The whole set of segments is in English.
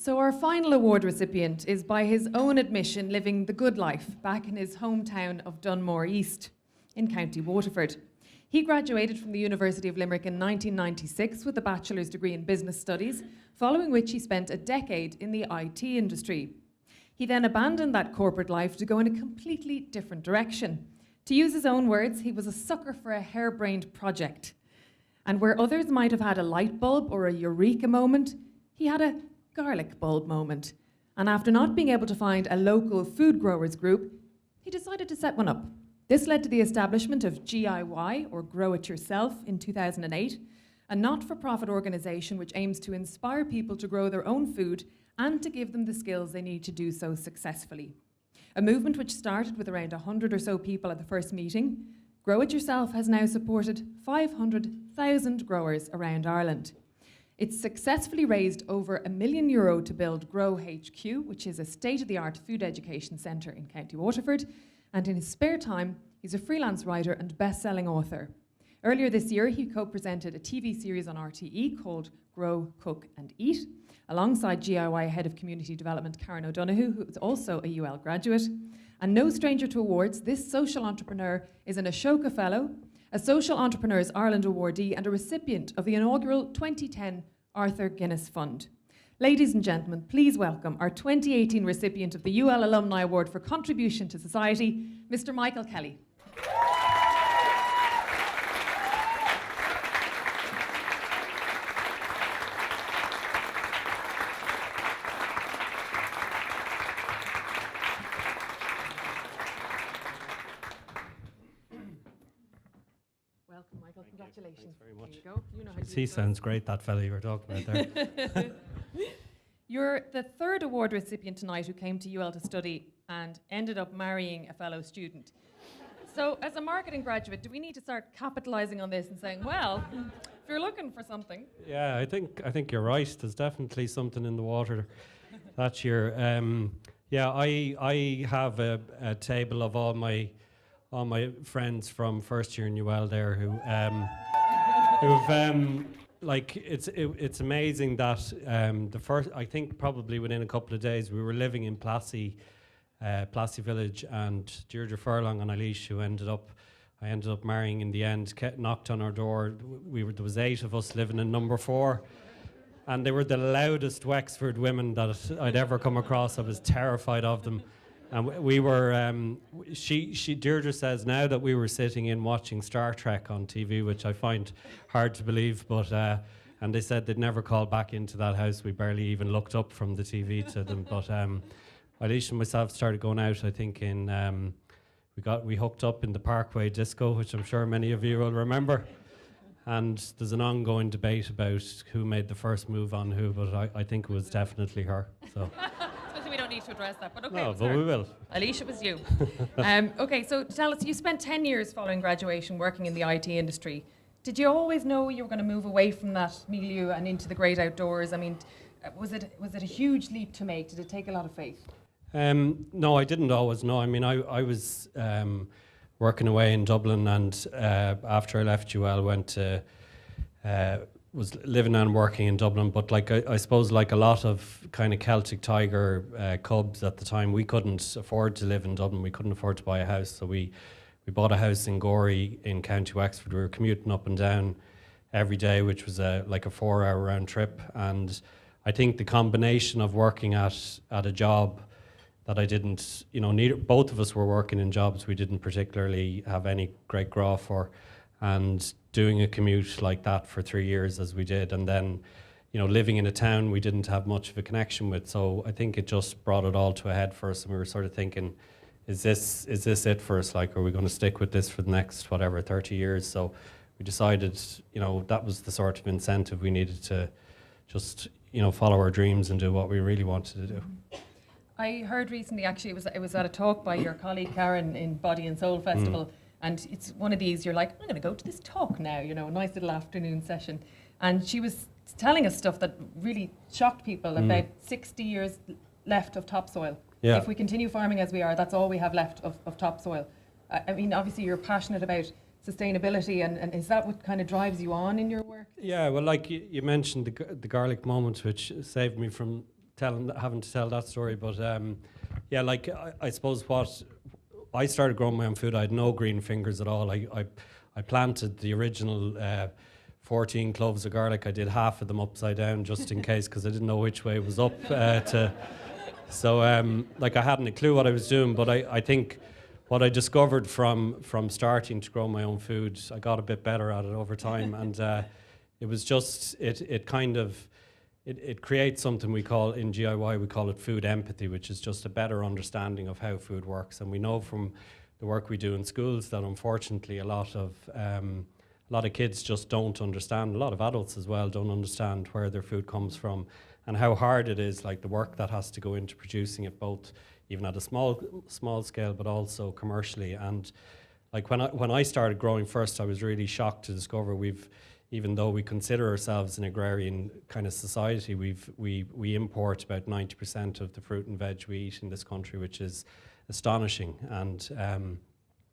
So our final award recipient is, by his own admission, living the good life back in his hometown of Dunmore East in County Waterford. He graduated from the University of Limerick in 1996 with a bachelor's degree in business studies, following which he spent a decade in the IT industry. He then abandoned that corporate life to go in a completely different direction. To use his own words, he was a sucker for a harebrained project. And where others might have had a light bulb or a eureka moment, he had a garlic bulb moment. And after not being able to find a local food growers group, he decided to set one up. This led to the establishment of GIY, or Grow It Yourself, in 2008, a not-for-profit organisation which aims to inspire people to grow their own food and to give them the skills they need to do so successfully. A movement which started with around 100 or so people at the first meeting, Grow It Yourself has now supported 500,000 growers around Ireland. It's successfully raised over €1 million to build Grow HQ, which is a state-of-the-art food education centre in County Waterford, and in his spare time, he's a freelance writer and best-selling author. Earlier this year, he co-presented a TV series on RTE called Grow, Cook and Eat, alongside GIY Head of Community Development Karen O'Donoghue, who is also a UL graduate. And no stranger to awards, this social entrepreneur is an Ashoka Fellow, a Social Entrepreneurs Ireland awardee, and a recipient of the inaugural 2010 Arthur Guinness Fund. Ladies and gentlemen, please welcome our 2018 recipient of the UL Alumni Award for Contribution to Society, Mr. Michael Kelly. Welcome, Michael. Congratulations. Thanks very much. Here you go. You know how to He use sounds great, that fella you were talking about there. You're the third award recipient tonight who came to UL to study and ended up marrying a fellow student. So, as a marketing graduate, do we need to start capitalising on this and saying, well, if you're looking for something? Yeah, I think you're right. There's definitely something in the water that year. Yeah, I have a table of all my friends from first year in UL there who've like it's amazing that the first, I think probably within a couple of days, we were living in Plassey Village, and Deirdre Furlong and Eilish, who I ended up marrying in the end, knocked on our door. There was 8 of us living in number 4, and they were the loudest Wexford women that I'd ever come across. I was terrified of them. And we were, Deirdre says now that we were sitting in watching Star Trek on TV, which I find hard to believe, but, and they said they'd never call back into that house. We barely even looked up from the TV to them. But Eilish and myself started going out, I think, we hooked up in the Parkway Disco, which I'm sure many of you will remember. And there's an ongoing debate about who made the first move on who, but I think it was definitely her. So. We don't need to address that, but okay. No, but we will. Eilish, it was you. Okay, so tell us, you spent 10 years following graduation working in the IT industry. Did you always know you were going to move away from that milieu and into the great outdoors? I mean, was it a huge leap to make? Did it take a lot of faith? No, I didn't always know. I mean, I was working away in Dublin, and after I left UL, went to was living and working in Dublin, but like I suppose like a lot of kind of Celtic Tiger cubs at the time, we couldn't afford to live in Dublin. We couldn't afford to buy a house, so we bought a house in Gorey in County Wexford. We were commuting up and down every day, which was like a 4-hour round trip. And I think the combination of working at a job that I didn't, both of us were working in jobs we didn't particularly have any great graw for, and doing a commute like that for 3 years as we did, and then living in a town we didn't have much of a connection with. So I think it just brought it all to a head for us, and we were sort of thinking, is this it for us? Like, are we going to stick with this for the next 30 years? So we decided that was the sort of incentive we needed to just follow our dreams and do what we really wanted to do. I heard recently, actually, it was at a talk by your colleague Karen in Body and Soul Festival. And it's one of these, you're like, I'm going to go to this talk now, a nice little afternoon session. And she was telling us stuff that really shocked people, about 60 years left of topsoil. Yeah. If we continue farming as we are, that's all we have left of topsoil. I mean, obviously you're passionate about sustainability, and is that what kind of drives you on in your work? Yeah, well, like you mentioned the garlic moment, which saved me from having to tell that story, but yeah, like I suppose what I started growing my own food, I had no green fingers at all. I planted the original 14 cloves of garlic. I did half of them upside down just in case, because I didn't know which way was up. So like I hadn't a clue what I was doing, but I think what I discovered from starting to grow my own food, I got a bit better at it over time, and it was just it creates something we call in GIY, we call it food empathy, which is just a better understanding of how food works. And we know from the work we do in schools that unfortunately a lot of kids just don't understand, a lot of adults as well don't understand where their food comes from and how hard it is, like the work that has to go into producing it, both even at a small scale but also commercially. And like when I started growing first, I was really shocked to discover even though we consider ourselves an agrarian kind of society, we import about 90% of the fruit and veg we eat in this country, which is astonishing. And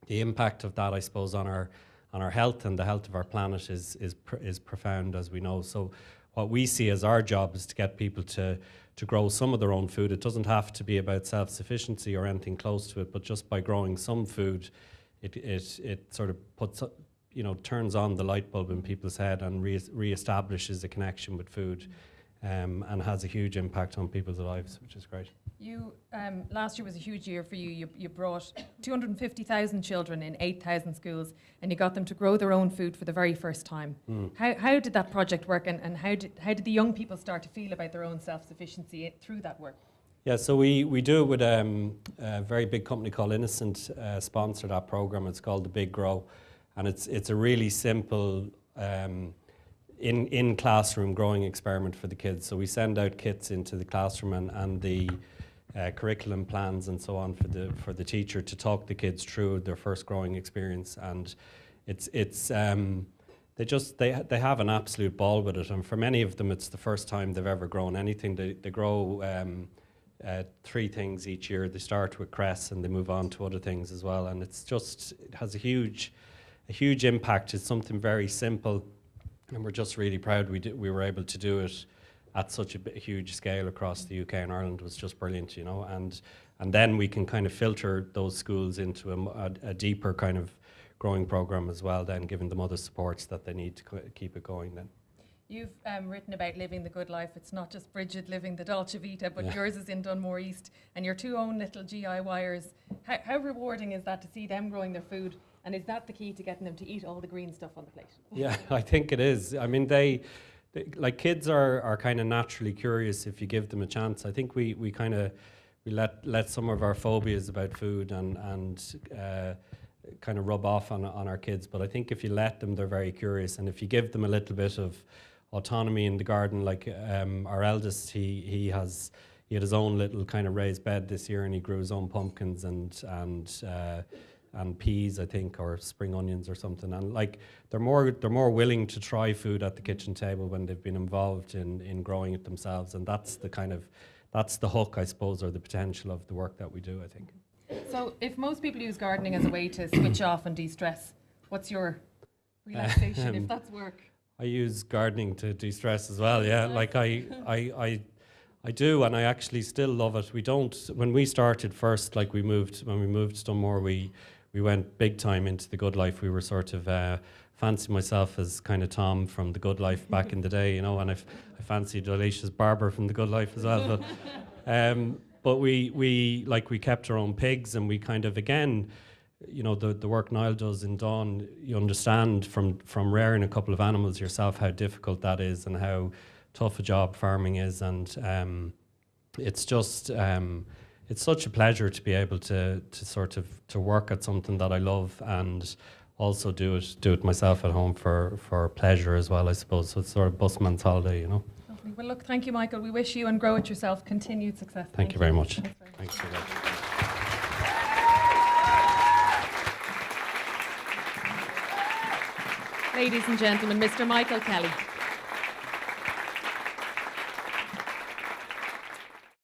the impact of that, I suppose, on our health and the health of our planet is profound, as we know. So what we see as our job is to get people to grow some of their own food. It doesn't have to be about self-sufficiency or anything close to it, but just by growing some food, it sort of puts, turns on the light bulb in people's head and re-establishes a connection with food, and has a huge impact on people's lives, which is great. You last year was a huge year for you. You brought 250,000 children in 8,000 schools, and you got them to grow their own food for the very first time. How did that project work, and how did the young people start to feel about their own self-sufficiency through that work? Yeah, so we do it with a very big company called Innocent, sponsor that program. It's called The Big Grow, and it's a really simple in classroom growing experiment for the kids. So we send out kits into the classroom and the curriculum plans and so on for the teacher to talk the kids through their first growing experience. And they have an absolute ball with it. And for many of them, it's the first time they've ever grown anything. They grow 3 things each year. They start with cress and they move on to other things as well. And it has a huge impact. It's something very simple. And we're just really proud we were able to do it at such a huge scale across the UK and Ireland. Was just brilliant, and then we can kind of filter those schools into a deeper kind of growing program as well, then giving them other supports that they need to keep it going then. You've written about living the good life. It's not just Bridget living the Dolce Vita, but yours is in Dunmore East, and your 2 own little GIYers. How rewarding is that to see them growing their food? And is that the key to getting them to eat all the green stuff on the plate? Yeah, I think it is. I mean, they like kids are kind of naturally curious if you give them a chance. I think we let some of our phobias about food and kind of rub off on our kids. But I think if you let them, they're very curious. And if you give them a little bit of autonomy in the garden, like our eldest, he had his own little kind of raised bed this year, and he grew his own pumpkins and peas, I think, or spring onions or something. And like they're more willing to try food at the kitchen table when they've been involved in growing it themselves. And that's the hook, I suppose, or the potential of the work that we do, I think. So if most people use gardening as a way to switch off and de-stress, what's your relaxation if that's work? I use gardening to de-stress as well, yeah. Like I do, and I actually still love it. When we started first, like when we moved to Dunmore, we went big time into the good life. We were sort of fancy myself as kind of Tom from the good life back in the day, and I fancied Alicia's Barber from the good life as well. But we kept our own pigs, and we kind of, again, the work Niall does in Dawn, you understand from rearing a couple of animals yourself how difficult that is and how tough a job farming is, and it's just it's such a pleasure to be able to work at something that I love and also do it myself at home for pleasure as well, I suppose. So it's sort of busman's holiday, Lovely. Well, look, thank you, Michael. We wish you and Grow It Yourself continued success. Thank you very much. Thanks very much. Thanks for that. Ladies and gentlemen, Mr. Michael Kelly.